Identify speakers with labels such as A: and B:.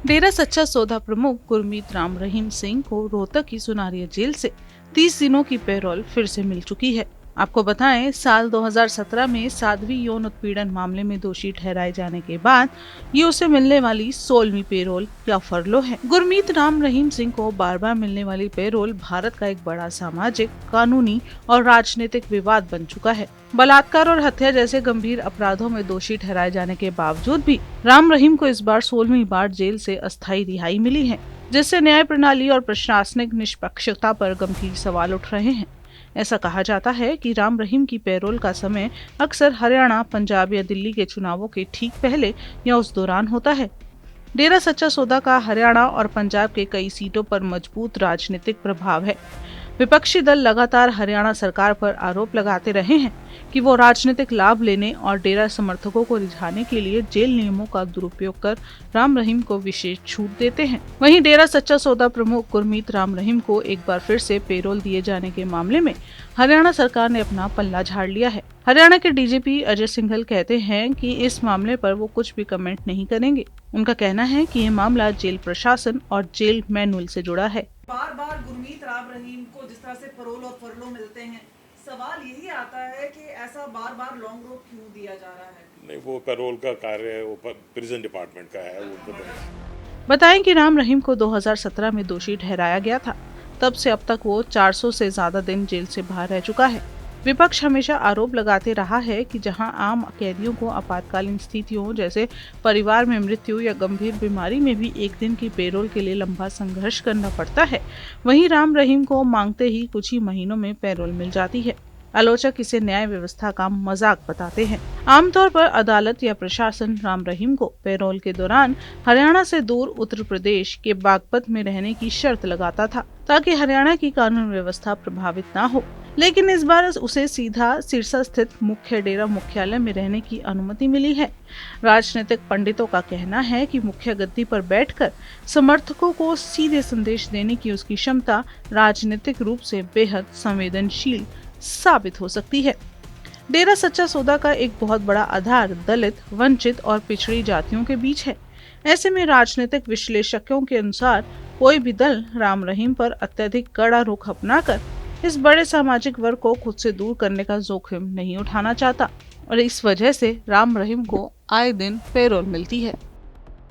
A: डेरा सच्चा सौदा प्रमुख गुरमीत राम रहीम सिंह को रोहतक की सुनारिया जेल से 30 दिनों की पैरोल फिर से मिल चुकी है। आपको बताएं, साल 2017 में साध्वी यौन उत्पीड़न मामले में दोषी ठहराए जाने के बाद ये उसे मिलने वाली 16वीं पैरोल या फरलो है। गुरमीत राम रहीम सिंह को बार बार मिलने वाली पैरोल भारत का एक बड़ा सामाजिक, कानूनी और राजनीतिक विवाद बन चुका है। बलात्कार और हत्या जैसे गंभीर अपराधों में दोषी ठहराए जाने के बावजूद भी राम रहीम को इस बार 16वीं बार जेल से अस्थायी रिहाई मिली है, जिससे न्याय प्रणाली और प्रशासनिक निष्पक्षता पर गंभीर सवाल उठ रहे हैं। ऐसा कहा जाता है कि राम रहीम की पैरोल का समय अक्सर हरियाणा, पंजाब या दिल्ली के चुनावों के ठीक पहले या उस दौरान होता है। डेरा सच्चा सौदा का हरियाणा और पंजाब के कई सीटों पर मजबूत राजनीतिक प्रभाव है। विपक्षी दल लगातार हरियाणा सरकार पर आरोप लगाते रहे हैं कि वो राजनीतिक लाभ लेने और डेरा समर्थकों को रिझाने के लिए जेल नियमों का दुरुपयोग कर राम रहीम को विशेष छूट देते हैं। वहीं डेरा सच्चा सौदा प्रमुख गुरमीत राम रहीम को एक बार फिर से पैरोल दिए जाने के मामले में हरियाणा सरकार ने अपना पल्ला झाड़ लिया है। हरियाणा के डीजीपी अजय सिंघल कहते हैं कि इस मामले पर वो कुछ भी कमेंट नहीं करेंगे। उनका कहना है कि ये मामला जेल प्रशासन और जेल मैनुअल से जुड़ा है।
B: बार बार गुरमीत राम रहीम को जिस तरह से पैरोल और फरलो मिलते हैं, सवाल यही आता है कि ऐसा बार बार लॉन्ग रोप क्यों दिया जा रहा है?
C: नहीं, वो पैरोल का कार्य है, वो प्रिजन डिपार्टमेंट का है। वो
A: बताएं कि राम रहीम को 2017 में दोषी ठहराया गया था। तब से अब तक वो 400 से ज्यादा दिन जेल से बाहर रह चुका है। विपक्ष हमेशा आरोप लगाते रहा है कि जहां आम कैदियों को आपातकालीन स्थितियों जैसे परिवार में मृत्यु या गंभीर बीमारी में भी एक दिन की पैरोल के लिए लंबा संघर्ष करना पड़ता है, वहीं राम रहीम को मांगते ही कुछ ही महीनों में पैरोल मिल जाती है। आलोचक इसे न्याय व्यवस्था का मजाक बताते हैं। आमतौर पर अदालत या प्रशासन राम रहीम को पैरोल के दौरान हरियाणा से दूर उत्तर प्रदेश के बागपत में रहने की शर्त लगाता था, ताकि हरियाणा की कानून व्यवस्था प्रभावित न हो। लेकिन इस बार उसे सीधा सिरसा स्थित मुख्य डेरा मुख्यालय में रहने की अनुमति मिली है। राजनीतिक पंडितों का कहना है कि मुख्य गद्दी पर बैठकर समर्थकों को सीधे संदेश देने की उसकी क्षमता राजनीतिक रूप से बेहद संवेदनशील साबित हो सकती है। डेरा सच्चा सौदा का एक बहुत बड़ा आधार दलित, वंचित और पिछड़ी जातियों के बीच है। ऐसे में राजनीतिक विश्लेषकों के अनुसार कोई भी दल राम रहीम पर अत्यधिक कड़ा रुख अपनाकर इस बड़े सामाजिक वर्ग को खुद से दूर करने का जोखिम नहीं उठाना चाहता, और इस वजह से राम रहीम को आए दिन पैरोल मिलती है।